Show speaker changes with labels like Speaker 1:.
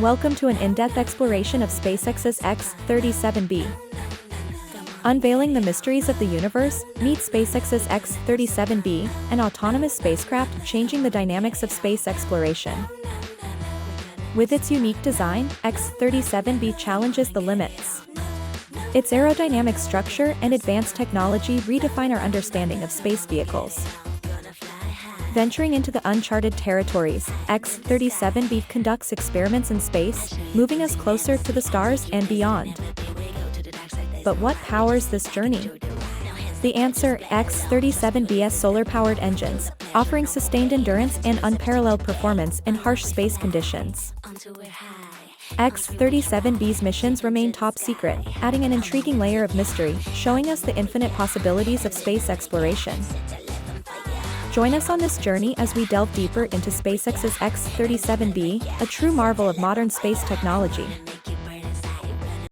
Speaker 1: Welcome to an in-depth exploration of SpaceX's X-37b. Unveiling the mysteries of the universe, meet SpaceX's X-37b, an autonomous spacecraft changing the dynamics of space exploration. With its unique design, X-37b challenges the limits. Its aerodynamic structure and advanced technology redefine our understanding of space vehicles. Venturing into the uncharted territories, X-37b conducts experiments in space, moving us closer to the stars and beyond. But what powers this journey? The answer: X-37b's solar-powered engines, offering sustained endurance and unparalleled performance in harsh space conditions. X-37b's missions remain top secret, adding an intriguing layer of mystery, showing us the infinite possibilities of space exploration. Join us on this journey as we delve deeper into SpaceX's X-37b, a true marvel of modern space technology.